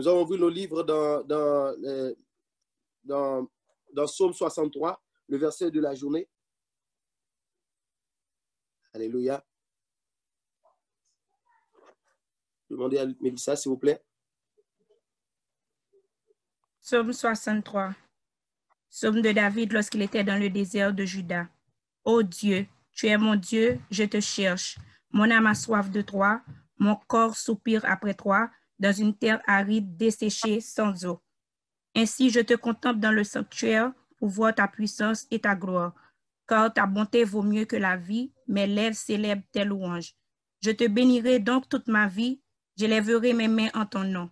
Nous avons vu le livre dans Psaume 63, le verset de la journée. Alléluia. Demandez à Mélissa, s'il vous plaît. Psaume 63. Psaume de David lorsqu'il était dans le désert de Juda. Ô Dieu, tu es mon Dieu, je te cherche. Mon âme a soif de toi, mon corps soupire après toi, dans une terre aride, desséchée, sans eau. Ainsi je te contemple dans le sanctuaire pour voir ta puissance et ta gloire, car ta bonté vaut mieux que la vie, mes lèvres célèbrent tes louanges. Je te bénirai donc toute ma vie, j'élèverai mes mains en ton nom.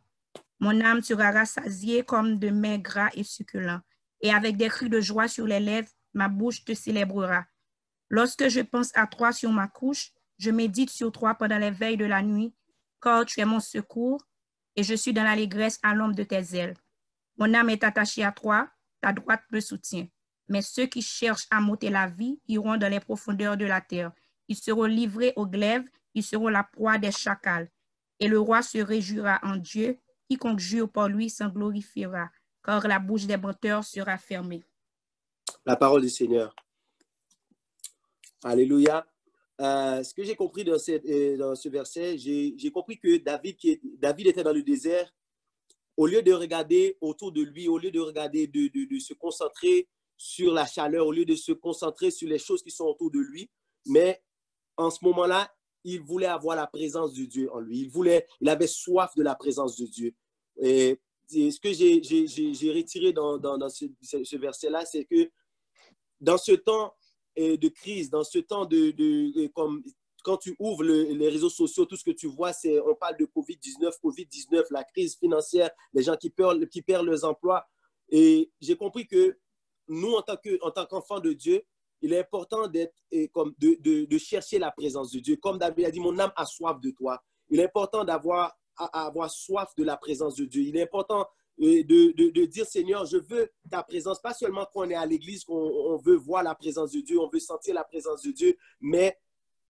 Mon âme sera rassasiée comme de mets gras et succulents, et avec des cris de joie sur les lèvres, ma bouche te célébrera. Lorsque je pense à toi sur ma couche, je médite sur toi pendant les veilles de la nuit, car tu es mon secours, et je suis dans l'allégresse à l'ombre de tes ailes. Mon âme est attachée à toi, ta droite me soutient. Mais ceux qui cherchent à m'ôter la vie iront dans les profondeurs de la terre. Ils seront livrés au glaive, ils seront la proie des chacals. Et le roi se réjouira en Dieu, quiconque jure par lui s'en glorifiera, car la bouche des menteurs sera fermée. La parole du Seigneur. Alléluia. Ce que j'ai compris dans ce verset, j'ai compris que David était dans le désert. Au lieu de regarder autour de lui, au lieu de regarder, de se concentrer sur la chaleur, au lieu de se concentrer sur les choses qui sont autour de lui, mais en ce moment-là, il voulait avoir la présence de Dieu en lui. Il avait soif de la présence de Dieu. Et ce que j'ai retiré dans ce verset-là, c'est que dans ce temps de crise, dans ce temps comme quand tu ouvres les réseaux sociaux, tout ce que tu vois, on parle de COVID-19, la crise financière, les gens qui perdent leurs emplois. Et j'ai compris que nous, en tant qu'enfants de Dieu, il est important de chercher la présence de Dieu. Comme David a dit, mon âme a soif de toi. Il est important d'avoir soif de la présence de Dieu. Il est important de dire, Seigneur, je veux ta présence. Pas seulement quand on est à l'église, qu'on veut voir la présence de Dieu, on veut sentir la présence de Dieu, mais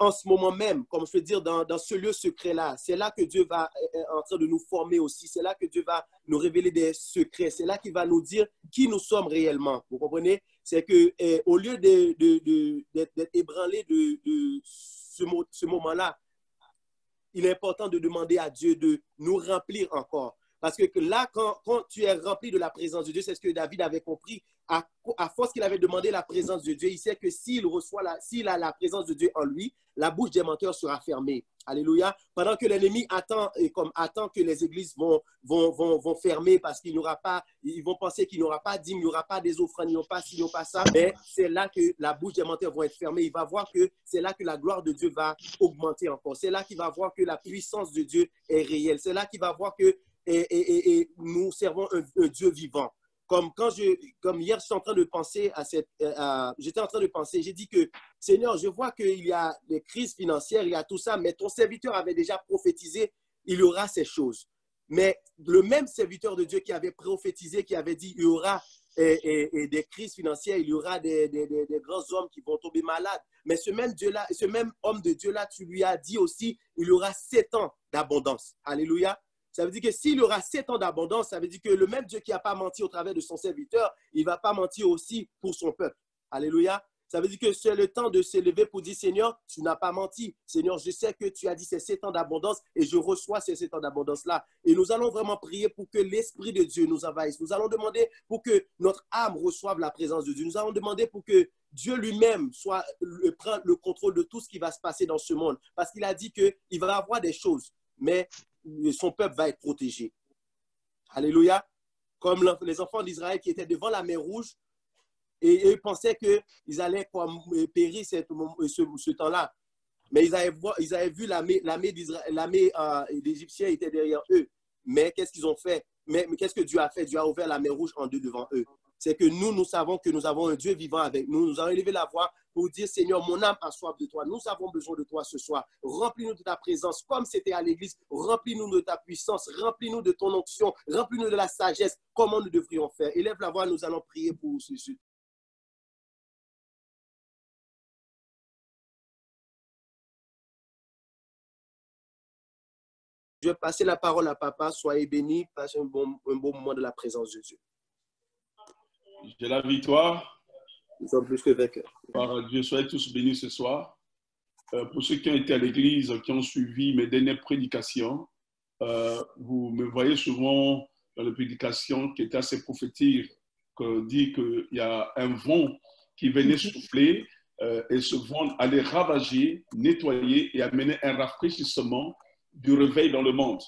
en ce moment même, comme je veux dire, dans ce lieu secret-là, c'est là que Dieu va en train de nous former aussi. C'est là que Dieu va nous révéler des secrets. C'est là qu'il va nous dire qui nous sommes réellement. Vous comprenez? C'est qu'au lieu d'être ébranlé de ce moment-là, il est important de demander à Dieu de nous remplir encore. Parce que là, quand tu es rempli de la présence de Dieu, c'est ce que David avait compris. À force qu'il avait demandé la présence de Dieu, il sait que s'il a la présence de Dieu en lui, la bouche des menteurs sera fermée. Alléluia. Pendant que l'ennemi attend que les églises vont fermer parce qu'il n'y aura pas, ils vont penser qu'il n'y aura pas d'hymne, il n'y aura pas des offrandes, il n'y aura pas ci, il n'y aura pas ça. Mais c'est là que la bouche des menteurs vont être fermée. Il va voir que c'est là que la gloire de Dieu va augmenter encore. C'est là qu'il va voir que la puissance de Dieu est réelle. C'est là qu'il va voir que nous servons un Dieu vivant. Comme hier, j'étais en train de penser j'ai dit que Seigneur, je vois qu'il y a des crises financières, il y a tout ça, mais ton serviteur avait déjà prophétisé, il y aura ces choses. Mais le même serviteur de Dieu qui avait prophétisé, qui avait dit il y aura des crises financières, il y aura des grands hommes qui vont tomber malades. Mais ce même Dieu-là, ce même homme de Dieu-là, tu lui as dit aussi, il y aura 7 ans d'abondance. Alléluia. Ça veut dire que s'il y aura 7 ans d'abondance, ça veut dire que le même Dieu qui n'a pas menti au travers de son serviteur, il ne va pas mentir aussi pour son peuple. Alléluia. Ça veut dire que c'est le temps de se lever pour dire, Seigneur, tu n'as pas menti. Seigneur, je sais que tu as dit ces 7 ans d'abondance et je reçois ces 7 ans d'abondance-là. Et nous allons vraiment prier pour que l'Esprit de Dieu nous envahisse. Nous allons demander pour que notre âme reçoive la présence de Dieu. Nous allons demander pour que Dieu lui-même prenne le contrôle de tout ce qui va se passer dans ce monde. Parce qu'il a dit qu'il va y avoir des choses, mais son peuple va être protégé. Alléluia. Comme les enfants d'Israël qui étaient devant la mer Rouge et ils pensaient qu'ils allaient périr ce temps-là. Mais ils avaient vu l'armée d'Égyptiens était derrière eux. Mais qu'est-ce qu'ils ont fait? Mais qu'est-ce que Dieu a fait? Dieu a ouvert la mer Rouge en deux devant eux. C'est que nous savons que nous avons un Dieu vivant avec nous. Nous allons élever la voix pour dire, Seigneur, mon âme a soif de toi. Nous avons besoin de toi ce soir. Remplis-nous de ta présence comme c'était à l'église. Remplis-nous de ta puissance. Remplis-nous de ton onction. Remplis-nous de la sagesse. Comment nous devrions faire? Élève la voix, nous allons prier pour ceci. Je vais passer la parole à papa. Soyez bénis. Passez un bon moment de la présence de Dieu. J'ai la victoire. Nous sommes plus que vainqueurs. Par Dieu, soyez tous bénis ce soir. Pour ceux qui ont été à l'église, qui ont suivi mes dernières prédications, vous me voyez souvent dans les prédications qui étaient assez prophétiques, qui dit qu'il y a un vent qui venait souffler et ce vent allait ravager, nettoyer et amener un rafraîchissement du réveil dans le monde.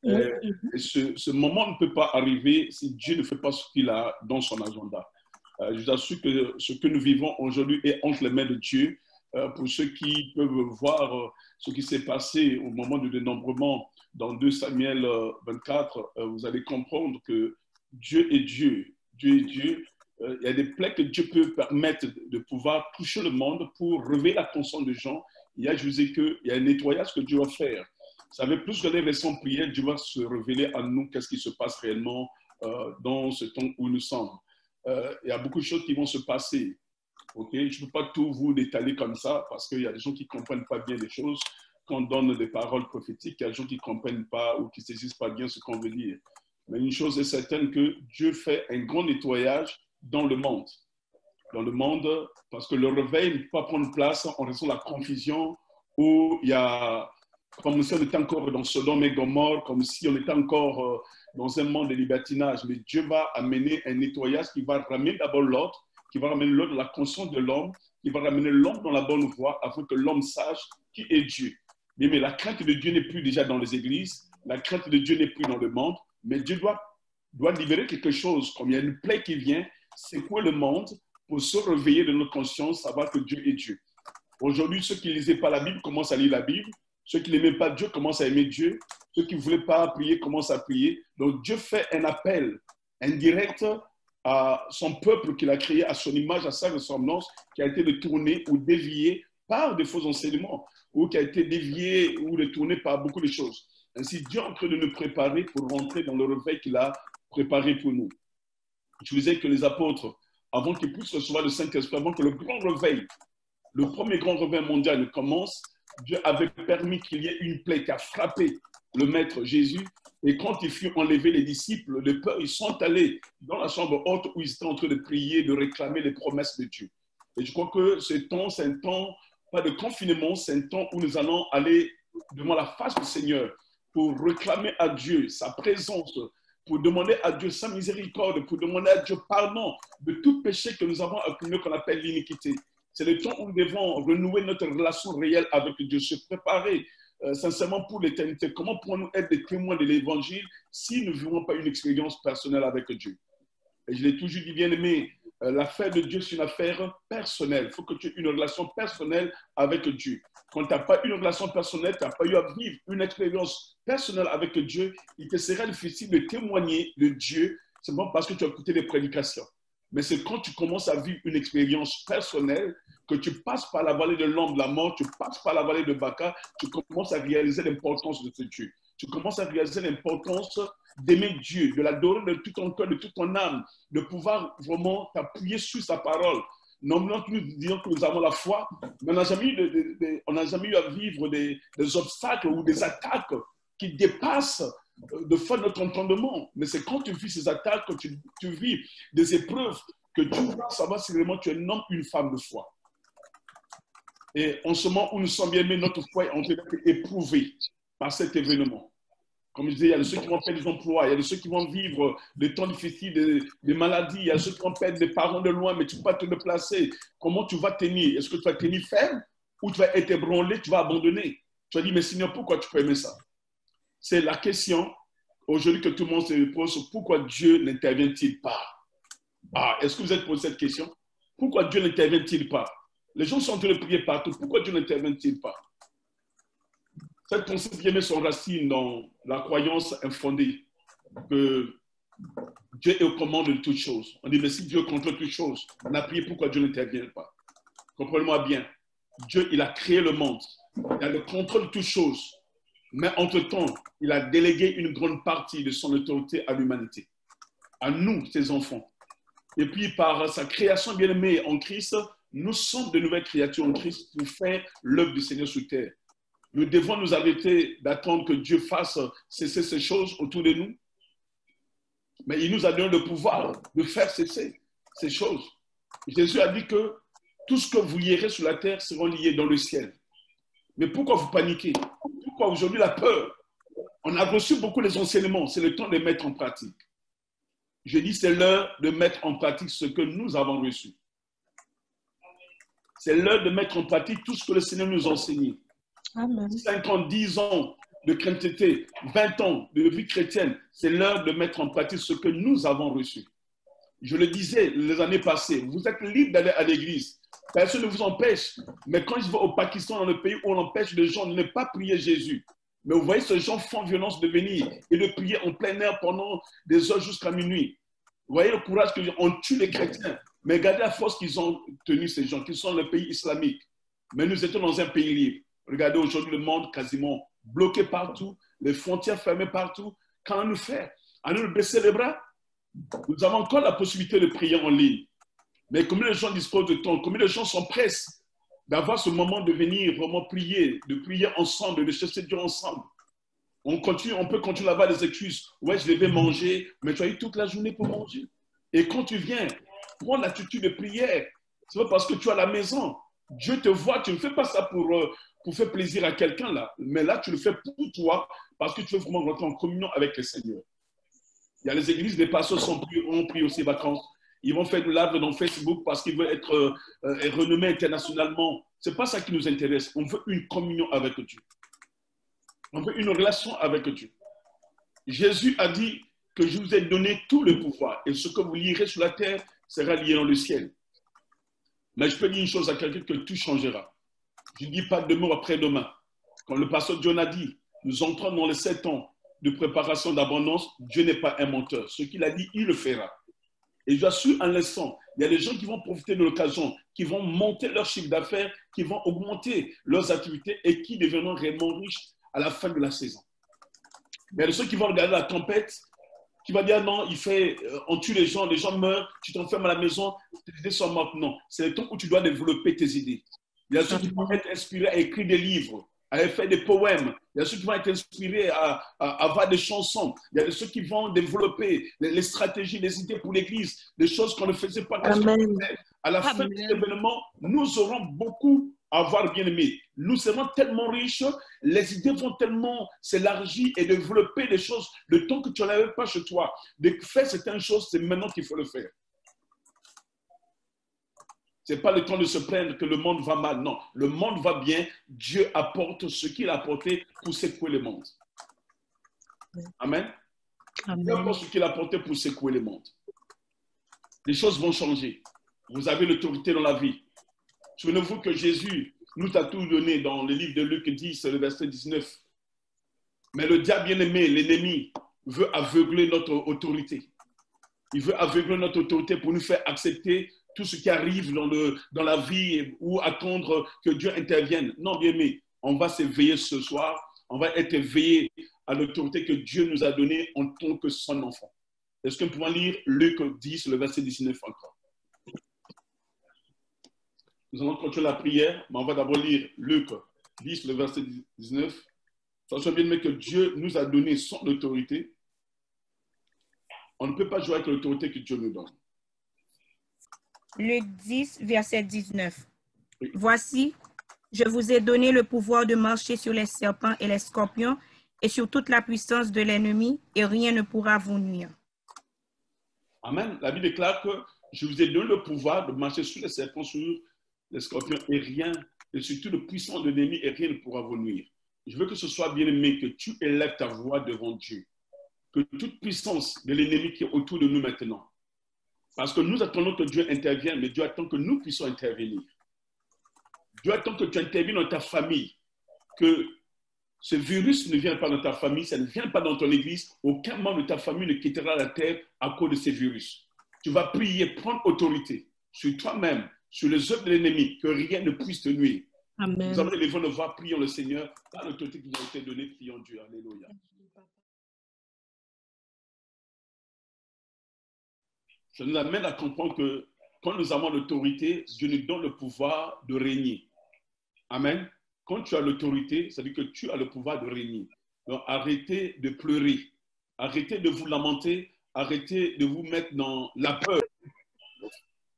Et ce moment ne peut pas arriver si Dieu ne fait pas ce qu'il a dans son agenda. Je vous assure que ce que nous vivons aujourd'hui est entre les mains de Dieu. Pour ceux qui peuvent voir ce qui s'est passé au moment du dénombrement dans 2 Samuel 24, vous allez comprendre que Dieu est Dieu. Dieu est Dieu. Il y a des plaies que Dieu peut permettre de pouvoir toucher le monde pour réveiller la conscience des gens. Je vous dis qu'il y a un nettoyage que Dieu va faire. Vous savez, plus que les récentes prières, Dieu va se révéler à nous qu'est-ce qui se passe réellement dans ce temps où nous sommes. Il y a beaucoup de choses qui vont se passer. Okay? Je ne peux pas tout vous détailler comme ça parce qu'il y a des gens qui ne comprennent pas bien les choses. Quand on donne des paroles prophétiques, il y a des gens qui ne comprennent pas ou qui ne saisissent pas bien ce qu'on veut dire. Mais une chose est certaine que Dieu fait un grand nettoyage dans le monde. Dans le monde, parce que le réveil ne peut pas prendre place en raison de la confusion où il y a, comme si on était encore dans Sodome et Gomorrhe, comme si on était encore dans un monde de libertinage. Mais Dieu va amener un nettoyage qui va ramener d'abord l'ordre, qui va ramener l'ordre de la conscience de l'homme, qui va ramener l'homme dans la bonne voie afin que l'homme sache qui est Dieu. Mais la crainte de Dieu n'est plus déjà dans les églises, la crainte de Dieu n'est plus dans le monde, mais Dieu doit libérer quelque chose. Comme il y a une plaie qui vient, secouer le monde pour se réveiller de notre conscience, savoir que Dieu est Dieu. Aujourd'hui, ceux qui ne lisaient pas la Bible commencent à lire la Bible, ceux qui n'aimaient pas Dieu commencent à aimer Dieu, ceux qui ne voulaient pas prier commencent à prier. Donc Dieu fait un appel indirect à son peuple qu'il a créé à son image, à sa ressemblance, qui a été détourné ou dévié par des faux enseignements, ou qui a été dévié ou détourné par beaucoup de choses. Ainsi, Dieu est en train de nous préparer pour rentrer dans le réveil qu'il a préparé pour nous. Je vous disais que les apôtres, avant qu'ils puissent recevoir le Saint-Esprit, avant que le grand réveil, le premier grand réveil mondial commence, Dieu avait permis qu'il y ait une plaie qui a frappé le Maître Jésus. Et quand il fut enlevé, les disciples, de peur, ils sont allés dans la chambre haute où ils étaient en train de prier, de réclamer les promesses de Dieu. Et je crois que ce temps, c'est un temps, pas de confinement, c'est un temps où nous allons aller devant la face du Seigneur pour réclamer à Dieu sa présence, pour demander à Dieu sa miséricorde, pour demander à Dieu pardon de tout péché que nous avons accumulé qu'on appelle l'iniquité. C'est le temps où nous devons renouer notre relation réelle avec Dieu, se préparer sincèrement pour l'éternité. Comment pourrons-nous être des témoins de l'Évangile si nous ne vivons pas une expérience personnelle avec Dieu? Et je l'ai toujours dit, bien aimé, l'affaire de Dieu, c'est une affaire personnelle. Il faut que tu aies une relation personnelle avec Dieu. Quand tu n'as pas une relation personnelle, tu n'as pas eu à vivre une expérience personnelle avec Dieu, il te sera difficile de témoigner de Dieu simplement parce que tu as écouté des prédications. Mais c'est quand tu commences à vivre une expérience personnelle, que tu passes par la vallée de l'ombre de la mort, tu passes par la vallée de Baca, tu commences à réaliser l'importance de ce Dieu. Tu commences à réaliser l'importance d'aimer Dieu, de l'adorer de tout ton cœur, de toute ton âme, de pouvoir vraiment t'appuyer sur sa parole. Normalement, nous disons que nous avons la foi, mais on n'a jamais eu à vivre des obstacles ou des attaques qui dépassent de fois notre entendement. Mais c'est quand tu vis ces attaques, quand tu vis des épreuves, que tu vas savoir si vraiment tu es un homme ou une femme de foi. Et en ce moment où nous sommes bien aimés, notre foi est en train d'être éprouvée par cet événement. Comme je disais, il y a ceux qui vont perdre des emplois, il y a ceux qui vont vivre des temps difficiles, des maladies, il y a ceux qui vont perdre des parents de loin, mais tu ne peux pas te déplacer. Comment tu vas tenir? Est-ce que tu vas tenir ferme ou tu vas être ébranlé, tu vas abandonner? Tu vas dire, mais Seigneur, pourquoi tu peux aimer ça? C'est la question aujourd'hui que tout le monde se pose, pourquoi Dieu n'intervient-il pas? Est-ce que vous êtes posé cette question? Pourquoi Dieu n'intervient-il pas? Les gens sont en train de prier partout, pourquoi Dieu n'intervient-il pas? Cette pensée vient mettre son racine dans la croyance infondée que Dieu est aux commandes de toutes choses. On dit, mais si Dieu contrôle toutes choses, on a prié pourquoi Dieu n'intervient pas. Comprenez-moi bien. Dieu, il a créé le monde. Il a le contrôle de toutes choses. Mais entre-temps, il a délégué une grande partie de son autorité à l'humanité, à nous, ses enfants. Et puis, par sa création bien-aimée en Christ, nous sommes de nouvelles créatures en Christ pour faire l'œuvre du Seigneur sur terre. Nous devons nous arrêter d'attendre que Dieu fasse cesser ces choses autour de nous. Mais il nous a donné le pouvoir de faire cesser ces choses. Jésus a dit que tout ce que vous lierez sur la terre sera lié dans le ciel. Mais pourquoi vous paniquez? Pourquoi aujourd'hui la peur? On a reçu beaucoup les enseignements. C'est le temps de mettre en pratique. Je dis, c'est l'heure de mettre en pratique ce que nous avons reçu. C'est l'heure de mettre en pratique tout ce que le Seigneur nous a enseigné. Amen. 5 ans, 10 ans de chrétienté, 20 ans de vie chrétienne, c'est l'heure de mettre en pratique ce que nous avons reçu. Je le disais les années passées, vous êtes libre d'aller à l'église. Personne ne vous empêche. Mais quand je vais au Pakistan, dans le pays où on empêche les gens de ne pas prier Jésus, mais vous voyez ces gens font violence de venir et de prier en plein air pendant des heures jusqu'à minuit. Vous voyez le courage qu'on tue les chrétiens. Mais regardez la force qu'ils ont tenu ces gens, qui sont dans le pays islamique. Mais nous étions dans un pays libre. Regardez aujourd'hui le monde quasiment bloqué partout, les frontières fermées partout. Qu'allons-nous faire? Allons-nous baisser les bras? Nous avons encore la possibilité de prier en ligne. Mais combien de gens disposent de temps? Combien de gens sont prêts d'avoir ce moment de venir vraiment prier, de prier ensemble, de chercher Dieu ensemble? On peut continuer à avoir des excuses. Ouais, je devais manger, mais tu as eu toute la journée pour manger. Et quand tu viens, prends l'attitude de prière. C'est pas parce que tu es à la maison. Dieu te voit, tu ne fais pas ça pour faire plaisir à quelqu'un là. Mais là, tu le fais pour toi parce que tu veux vraiment rentrer en communion avec le Seigneur. Il y a les églises, des pasteurs ont pris aussi vacances. Ils vont faire de l'arbre dans Facebook parce qu'ils veulent être renommés internationalement. Ce n'est pas ça qui nous intéresse. On veut une communion avec Dieu. On veut une relation avec Dieu. Jésus a dit que je vous ai donné tout le pouvoir et ce que vous lierez sur la terre sera lié dans le ciel. Mais je peux dire une chose à quelqu'un que tout changera. Je ne dis pas demain ou après-demain. Quand le pasteur John a dit, nous entrons dans les 7 ans de préparation d'abondance, Dieu n'est pas un menteur. Ce qu'il a dit, il le fera. Et j'assure un l'instant, il y a des gens qui vont profiter de l'occasion, qui vont monter leur chiffre d'affaires, qui vont augmenter leurs activités et qui deviendront réellement riches à la fin de la saison. Mais il y a ceux qui vont regarder la tempête, qui vont dire non, on tue les gens meurent, tu t'enfermes à la maison, tes idées sont mortes. Non, c'est le temps où tu dois développer tes idées. Il y a ceux qui vont être inspirés à écrire des livres, à faire des poèmes. Il y a ceux qui vont être inspirés à avoir des chansons. Il y a ceux qui vont développer les stratégies, les idées pour l'Église, des choses qu'on ne faisait pas. À la fin de l'événement, nous aurons beaucoup à avoir bien aimé. Nous serons tellement riches, les idées vont tellement s'élargir et développer des choses. Le temps que tu n'avais pas chez toi, de faire certaines choses, c'est maintenant qu'il faut le faire. Ce n'est pas le temps de se plaindre que le monde va mal. Non, le monde va bien. Dieu apporte ce qu'il a apporté pour secouer le monde. Amen. Dieu apporte ce qu'il a apporté pour secouer le monde. Les choses vont changer. Vous avez l'autorité dans la vie. Souvenez-vous que Jésus nous a tout donné dans le livre de Luc 10, le verset 19. Mais le diable bien-aimé, l'ennemi, veut aveugler notre autorité. Il veut aveugler notre autorité pour nous faire accepter tout ce qui arrive dans la vie ou attendre que Dieu intervienne. Non, bien-aimé, on va s'éveiller ce soir. On va être éveillé à l'autorité que Dieu nous a donnée en tant que son enfant. Est-ce que nous pouvons lire Luc 10, le verset 19 encore? Nous allons continuer la prière, mais on va d'abord lire Luc 10, le verset 19. Sachez bien que Dieu nous a donné son autorité. On ne peut pas jouer avec l'autorité que Dieu nous donne. Luc 10, verset 19. Oui. Voici, je vous ai donné le pouvoir de marcher sur les serpents et les scorpions et sur toute la puissance de l'ennemi, et rien ne pourra vous nuire. Amen. La Bible déclare que je vous ai donné le pouvoir de marcher sur les serpents, sur les scorpions, et rien, et sur toute la puissance de l'ennemi, et rien ne pourra vous nuire. Je veux que ce soit bien aimé, que tu élèves ta voix devant Dieu. Que toute puissance de l'ennemi qui est autour de nous maintenant, parce que nous attendons que Dieu intervienne, mais Dieu attend que nous puissions intervenir. Dieu attend que tu interviennes dans ta famille, que ce virus ne vienne pas dans ta famille, ça ne vient pas dans ton église, aucun membre de ta famille ne quittera la terre à cause de ces virus. Tu vas prier, prendre autorité sur toi-même, sur les œuvres de l'ennemi, que rien ne puisse te nuire. Amen. Nous allons élever nos voix, prions le Seigneur, par l'autorité qui nous a été donnée, prions Dieu. Alléluia. Ça nous amène à comprendre que quand nous avons l'autorité, Dieu nous donne le pouvoir de régner. Amen. quand tu as l'autorité, ça veut dire que tu as le pouvoir de régner. Donc, arrêtez de pleurer. Arrêtez de vous lamenter. Arrêtez de vous mettre dans la peur.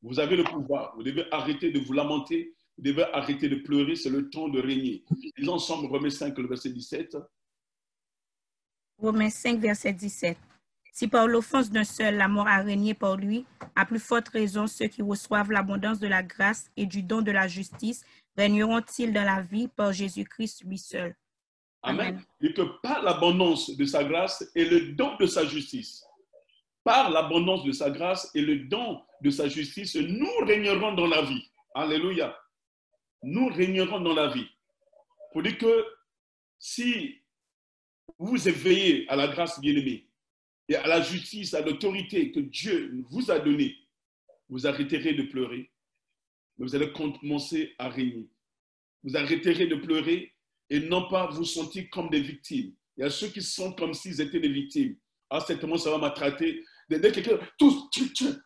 Vous avez le pouvoir. Vous devez arrêter de vous lamenter. Vous devez arrêter de pleurer. C'est le temps de régner. Lisons ensemble Romains 5, le verset 17. Romains 5, verset 17. Si par l'offense d'un seul, la mort a régné par lui, à plus forte raison, ceux qui reçoivent l'abondance de la grâce et du don de la justice régneront-ils dans la vie par Jésus-Christ lui seul. Amen. Et que par l'abondance de sa grâce et le don de sa justice, par l'abondance de sa grâce et le don de sa justice, nous régnerons dans la vie. Alléluia. Nous régnerons dans la vie. Pour dire que si vous éveillez à la grâce bien-aimée et à la justice, à l'autorité que Dieu vous a donnée, vous arrêterez de pleurer, mais vous allez commencer à régner. Vous arrêterez de pleurer et non pas vous sentir comme des victimes. Il y a ceux qui se sentent comme s'ils étaient des victimes. Ah, certainement, ça va m'attraper. Dès quelqu'un, tous,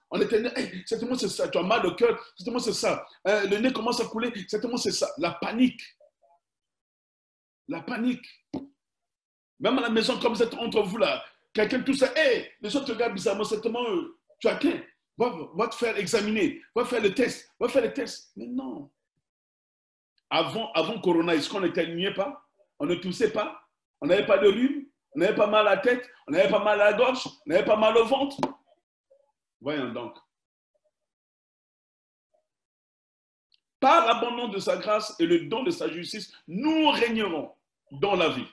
on était, hey, certainement c'est ça, tu as mal au cœur, certainement c'est ça. Le nez commence à couler, certainement c'est ça. La panique. La panique. Même à la maison, comme vous êtes entre vous là, quelqu'un tout ça, hey, les autres te regardent bizarrement, certainement, tu as qu'un. Va te faire examiner, va faire le test, va faire le test. Mais non. Avant Corona, est-ce qu'on n'éternuait pas? On ne toussait pas? On n'avait pas de rhume? On n'avait pas mal à la tête? On n'avait pas mal à la gorge? On n'avait pas mal au ventre? Voyons donc. Par l'abondance de sa grâce et le don de sa justice, nous régnerons dans la vie.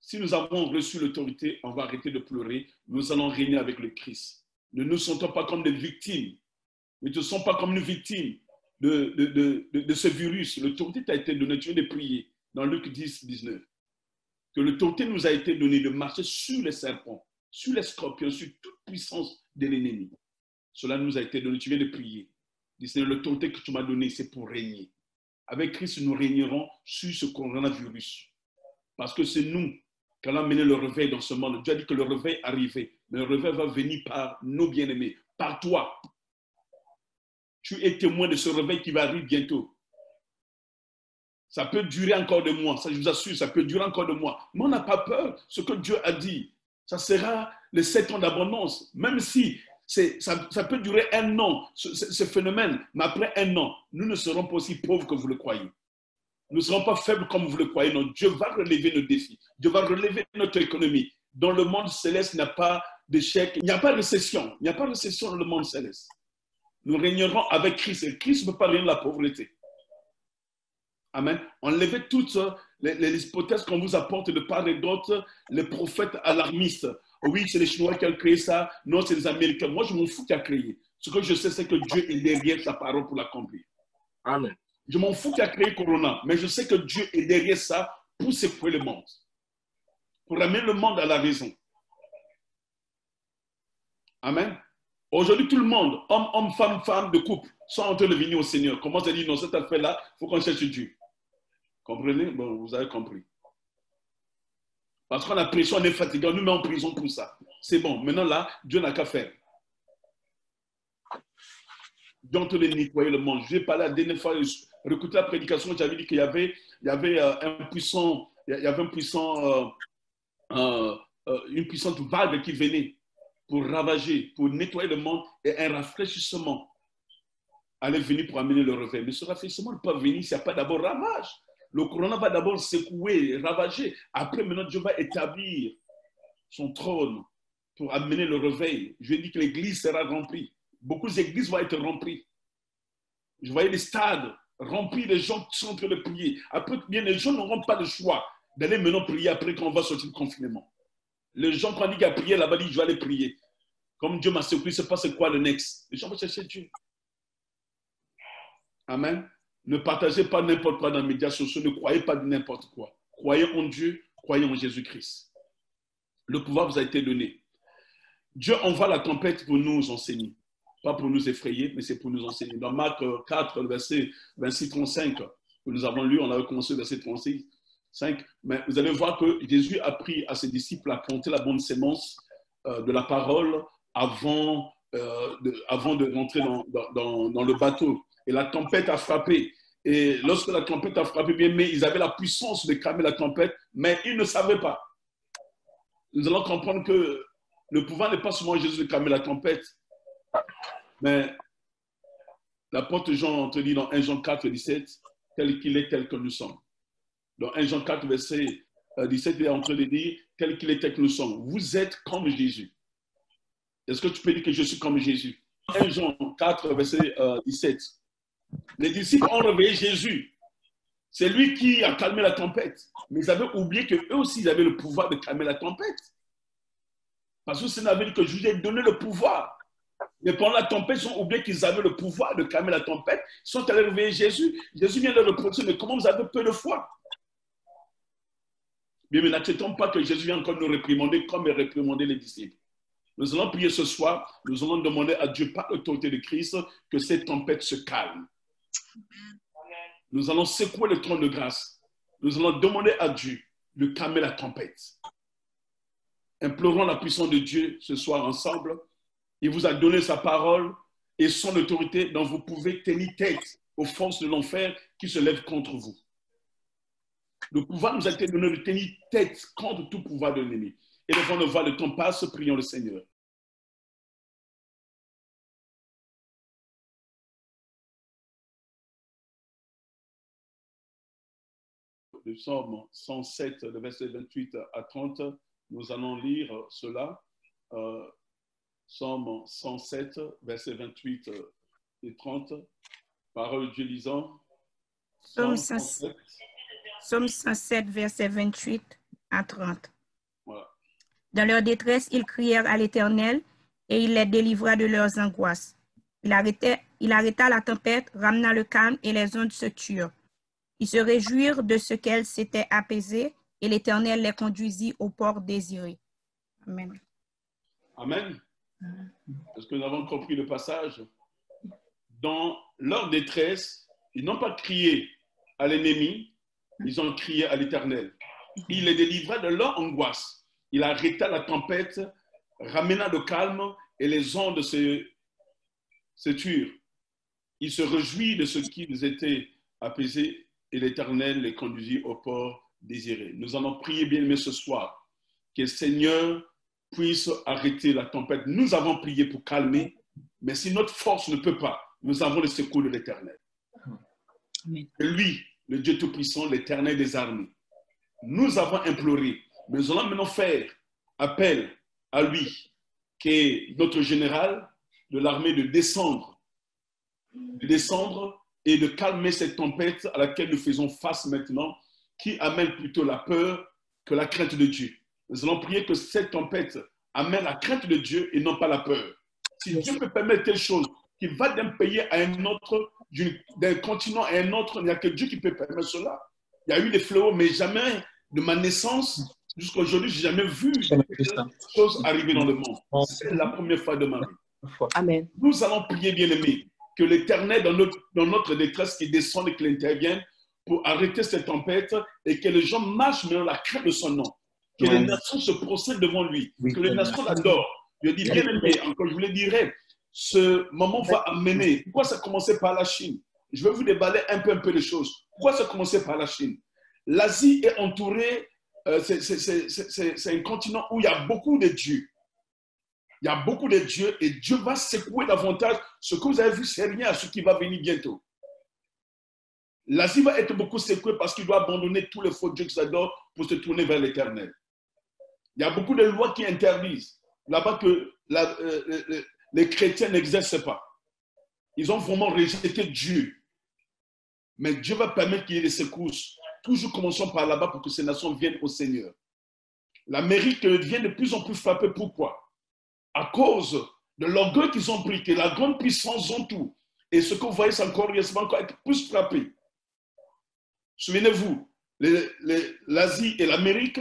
Si nous avons reçu l'autorité, on va arrêter de pleurer. Nous allons régner avec le Christ. Ne nous sentons pas comme des victimes. Ne te sens pas comme une victime de ce virus. L'autorité t'a été donnée. Tu viens de prier dans Luc 10, 19. Que l'autorité nous a été donnée de marcher sur les serpents, sur les scorpions, sur toute puissance de l'ennemi. Cela nous a été donné. Tu viens de prier. Dis, Seigneur, l'autorité que tu m'as donnée, c'est pour régner. Avec Christ, nous régnerons sur ce coronavirus. Parce que c'est nous qui allons mener le réveil dans ce monde. Dieu a dit que le réveil arrivait. Mais le réveil va venir par nos bien-aimés, par toi. Tu es témoin de ce réveil qui va arriver bientôt. Ça peut durer encore de mois, ça je vous assure, ça peut durer encore de mois. Mais on n'a pas peur. Ce que Dieu a dit, ça sera les 7 ans d'abondance. Même si ça peut durer 1 an, ce phénomène, mais après 1 an, nous ne serons pas aussi pauvres que vous le croyez. Nous ne serons pas faibles comme vous le croyez. Non, Dieu va relever nos défis. Dieu va relever notre économie. Dans le monde céleste, il n'y a pas d'échec, il n'y a pas de récession. Il n'y a pas de récession dans le monde céleste. Nous régnerons avec Christ. Et Christ ne peut pas régner la pauvreté. Amen. Enlevez toutes les hypothèses qu'on vous apporte de part et d'autre, les prophètes alarmistes. Oui, c'est les Chinois qui ont créé ça. Non, c'est les Américains. Moi, je m'en fous qui a créé. Ce que je sais, c'est que Dieu est derrière sa parole pour l'accomplir. Amen. Je m'en fous qui a créé Corona, mais je sais que Dieu est derrière ça pour secouer le monde. Pour ramener le monde à la raison. Amen. Aujourd'hui, tout le monde, homme, femme, de couple, sont en train de venir au Seigneur. Comment ça dit, non, cette affaire-là, il faut qu'on cherche Dieu. Comprenez? Bon, vous avez compris. Parce qu'on a pression, on est fatigué, on nous met en prison pour ça. C'est bon. Maintenant, là, Dieu n'a qu'à faire. Dieu est en train de nettoyer le monde. Je vais parler la dernière fois, réécouter la prédication, j'avais dit qu'il y avait une puissante vague qui venait pour ravager, pour nettoyer le monde, et un rafraîchissement allait venir pour amener le réveil. Mais ce rafraîchissement ne peut pas venir s'il n'y a pas d'abord ravage. Le corona va d'abord secouer, ravager. Après, maintenant, Dieu va établir son trône pour amener le réveil. Je dis que l'église sera remplie. Beaucoup d'églises vont être remplies. Je voyais les stades remplis de gens qui sont en train de prier. Après, bien, les gens n'auront pas le choix d'aller maintenant prier après qu'on va sortir du confinement. Les gens, quand on dit qu'il y a prié là-bas, disent, je vais aller prier. Comme Dieu m'a secouru, je ne sais pas c'est quoi le next. Les gens vont chercher Dieu. Amen. Ne partagez pas n'importe quoi dans les médias sociaux. Ne croyez pas de n'importe quoi. Croyez en Dieu, croyez en Jésus-Christ. Le pouvoir vous a été donné. Dieu envoie la tempête pour nous enseigner. Pas pour nous effrayer, mais c'est pour nous enseigner. Dans Marc 4, le verset 26-35, que nous avons lu, on avait commencé le verset 36. Mais vous allez voir que Jésus a pris à ses disciples à planter la bonne sémence de la parole avant de rentrer dans le bateau. Et la tempête a frappé. Et lorsque la tempête a frappé, bien, mais ils avaient la puissance de calmer la tempête, mais ils ne savaient pas. Nous allons comprendre que le pouvoir n'est pas seulement en Jésus de calmer la tempête, mais l'apôtre Jean te dit dans 1 Jean 4, 17, tel qu'il est, tel que nous sommes. Dans 1 Jean 4, verset 17, il est en train de dire, tel qu'il est, tel que nous sommes. Vous êtes comme Jésus. Est-ce que tu peux dire que je suis comme Jésus? 1 Jean 4, verset 17. Les disciples ont réveillé Jésus. C'est lui qui a calmé la tempête. Mais ils avaient oublié qu'eux aussi, ils avaient le pouvoir de calmer la tempête. Parce que c'est avait dit que je vous ai donné le pouvoir. Mais pendant la tempête, ils ont oublié qu'ils avaient le pouvoir de calmer la tempête. Ils sont allés réveiller Jésus. Jésus vient de leur reprocher, mais comment vous avez peu de foi? Bien, mais n'acceptons pas que Jésus vienne encore nous réprimander comme il réprimandait les disciples. Nous allons prier ce soir. Nous allons demander à Dieu, par l'autorité de Christ, que cette tempête se calme. Nous allons secouer le trône de grâce. Nous allons demander à Dieu de calmer la tempête. Implorons la puissance de Dieu ce soir ensemble. Il vous a donné sa parole et son autorité dont vous pouvez tenir tête aux forces de l'enfer qui se lèvent contre vous. Le pouvoir nous a été donné de tenir tête contre tout pouvoir de l'ennemi. Et devant le voile, le temps passe, prions le Seigneur. Le psaume 107, le verset 28 à 30, nous allons lire cela. Psaume 107, verset 28 et 30. Parole de Dieu lisant. Psaume 107, verset 28 à 30. Voilà. Dans leur détresse, ils crièrent à l'Éternel et il les délivra de leurs angoisses. Il arrêta la tempête, ramena le calme et les ondes se turent. Ils se réjouirent de ce qu'elles s'étaient apaisées et l'Éternel les conduisit au port désiré. Amen. Amen. Est-ce que nous avons compris le passage? Dans leur détresse, ils n'ont pas crié à l'ennemi, ils ont crié à l'Éternel. Il les délivra de leur angoisse. Il arrêta la tempête, ramena le calme et les ondes se turent. Il se réjouit de ce qui nous était apaisé et l'Éternel les conduisit au port désiré. Nous allons prier, bien-aimés, ce soir, que le Seigneur puisse arrêter la tempête. Nous avons prié pour calmer, mais si notre force ne peut pas, nous avons le secours de l'Éternel. Et lui, le Dieu Tout-Puissant, l'Éternel des armées, nous avons imploré, mais nous allons maintenant faire appel à lui, qui est notre général de l'armée, de descendre et de calmer cette tempête à laquelle nous faisons face maintenant, qui amène plutôt la peur que la crainte de Dieu. Nous allons prier que cette tempête amène la crainte de Dieu et non pas la peur. Si Dieu peut permettre telle chose qui va d'un pays à un autre, d'un continent à un autre, il n'y a que Dieu qui peut permettre cela. Il y a eu des fléaux, mais jamais de ma naissance jusqu'à aujourd'hui, je n'ai jamais vu cette chose arriver dans le monde. C'est la première fois de ma vie. Amen. Nous allons prier, bien-aimés, que l'Éternel, dans notre détresse, qui descende et qui intervienne pour arrêter cette tempête et que les gens marchent dans la crainte de son nom. Que les nations se procèdent devant lui, que les nations l'adorent. Je dis, bien-aimé, encore je vous le dirai, ce moment va amener. Pourquoi ça a commencé par la Chine? Je vais vous déballer un peu les choses. Pourquoi ça a commencé par la Chine? L'Asie est entourée, c'est un continent où il y a beaucoup de dieux. Il y a beaucoup de dieux et Dieu va secouer davantage. Ce que vous avez vu, c'est rien à ce qui va venir bientôt. L'Asie va être beaucoup secouée parce qu'il doit abandonner tous les faux dieux qu'ils adorent pour se tourner vers l'Éternel. Il y a beaucoup de lois qui interdisent là-bas que les chrétiens n'exercent pas. Ils ont vraiment rejeté Dieu. Mais Dieu va permettre qu'il y ait des secousses. Toujours commençons par là-bas pour que ces nations viennent au Seigneur. L'Amérique devient de plus en plus frappée. Pourquoi? À cause de l'orgueil qu'ils ont pris, que la grande puissance ont tout. Et ce que vous voyez, c'est encore être plus frappé. Souvenez-vous, l'Asie et l'Amérique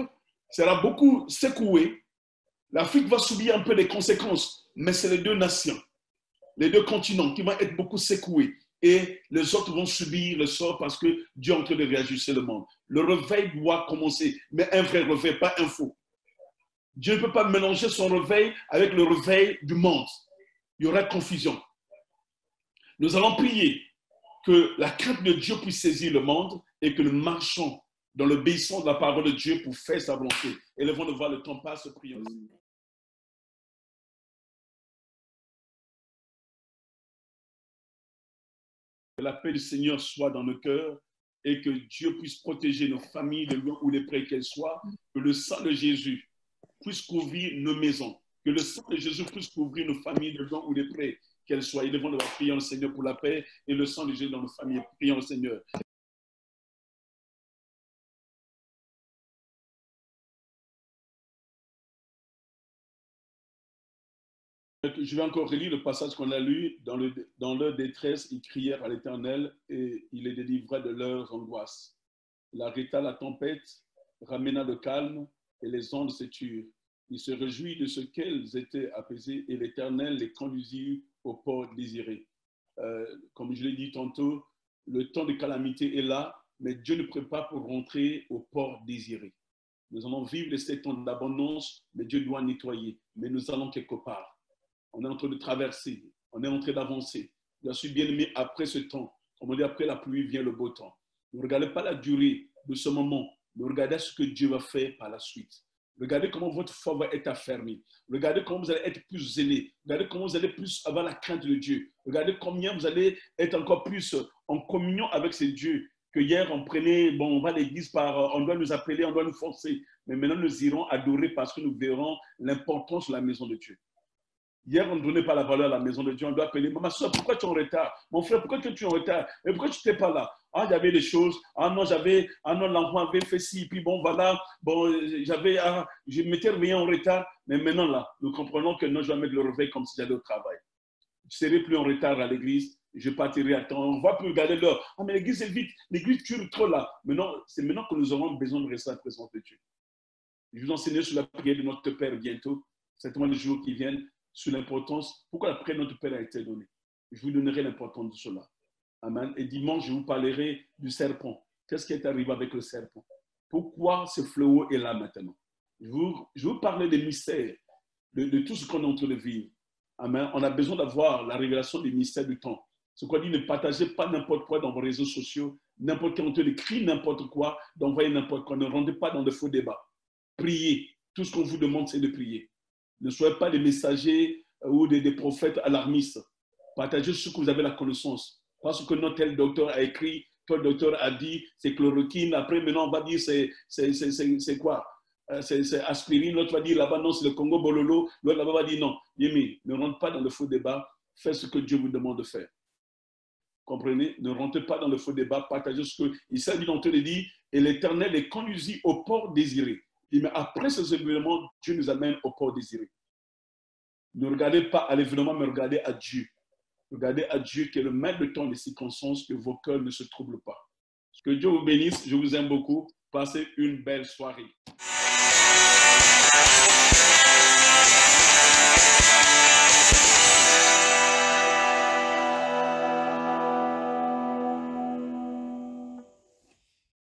sera beaucoup secouée. L'Afrique va subir un peu des conséquences, mais c'est les deux nations, les deux continents qui vont être beaucoup secoués. Et les autres vont subir le sort parce que Dieu est en train de réajuster le monde. Le réveil doit commencer, mais un vrai réveil, pas un faux. Dieu ne peut pas mélanger son réveil avec le réveil du monde. Il y aura confusion. Nous allons prier que la crainte de Dieu puisse saisir le monde et que nous marchons dans l'obéissance de la parole de Dieu pour faire sa volonté. Élevons le voix, le temps passe, prions. Que la paix du Seigneur soit dans nos cœurs et que Dieu puisse protéger nos familles, de loin ou de près qu'elles soient. Que le sang de Jésus puisse couvrir nos maisons. Que le sang de Jésus puisse couvrir nos familles, de loin ou de près qu'elles soient. Et devons prier le Seigneur pour la paix et le sang de Jésus dans nos familles. Prions le Seigneur. Je vais encore relire le passage qu'on a lu. Dans leur détresse, ils crièrent à l'Éternel et il les délivra de leurs angoisses. Il arrêta la tempête, ramena le calme et les ondes se turent. Il se réjouit de ce qu'elles étaient apaisées et l'Éternel les conduisit au port désiré. Comme je l'ai dit tantôt, le temps de calamité est là, mais Dieu nous prépare pour rentrer au port désiré. Nous allons vivre ces temps d'abondance, mais Dieu doit nettoyer. Mais nous allons quelque part. On est en train de traverser, on est en train d'avancer. Je suis bien aimé après ce temps. On dit après la pluie vient le beau temps. Ne regardez pas la durée de ce moment, mais regardez ce que Dieu va faire par la suite. Regardez comment votre foi va être affermie. Regardez comment vous allez être plus zélé. Regardez comment vous allez plus avoir la crainte de Dieu. Regardez combien vous allez être encore plus en communion avec ce Dieu. Que hier, on prenait, on va à l'église on doit nous appeler, on doit nous forcer. Mais maintenant, nous irons adorer parce que nous verrons l'importance de la maison de Dieu. Hier, on ne donnait pas la valeur à la maison de Dieu. On doit appeler, ma soeur, pourquoi tu es en retard? Mon frère, pourquoi tu es en retard? Mais pourquoi tu n'étais pas là? Ah, il y avait des choses. Ah non, l'enfant avait fait ci. Puis bon, voilà. Bon, je m'étais réveillé en retard. Mais maintenant, là, nous comprenons que non, je vais mettre le réveil comme si j'allais au travail. Je ne serai plus en retard à l'église. Je partirai à temps. On ne va plus regarder l'heure. Ah, mais l'église est vite. L'église tue trop là. Maintenant, c'est maintenant que nous aurons besoin de rester à la présence de Dieu. Je vous enseignerai sur la prière de notre Père bientôt. Certainement les jours qui viennent. Sur l'importance, pourquoi la prière de notre Père a été donnée. Je vous donnerai l'importance de cela. Amen. Et dimanche, je vous parlerai du serpent. Qu'est-ce qui est arrivé avec le serpent? Pourquoi ce fléau est là maintenant? Je vous parler des mystères, de tout ce qu'on est en train de vivre. Amen. On a besoin d'avoir la révélation des mystères du temps. Ce qu'on dit, ne partagez pas n'importe quoi dans vos réseaux sociaux, n'importe qui en train d'écrire n'importe quoi, d'envoyer n'importe quoi. Ne rendez pas dans de faux débats. Priez. Tout ce qu'on vous demande, c'est de prier. Ne soyez pas des messagers ou des prophètes alarmistes. Partagez ce que vous avez la connaissance. Parce que notre tel docteur a écrit, tel docteur a dit, c'est chloroquine. Après, maintenant, on va dire, c'est quoi? C'est aspirine. L'autre va dire, là-bas, non, c'est le Congo Bololo. L'autre là-bas va dire, non. Yémi, ne rentre pas dans le faux débat. Faites ce que Dieu vous demande de faire. Comprenez? Ne rentrez pas dans le faux débat. Partagez ce que... Il s'agit d'entrer et dit, et l'Éternel les conduisit au port désiré. Mais après ces événements, Dieu nous amène au port désiré. Ne regardez pas à l'événement, mais regardez à Dieu. Regardez à Dieu qui est le maître de temps des circonstances, que vos cœurs ne se troublent pas. Que Dieu vous bénisse. Je vous aime beaucoup. Passez une belle soirée.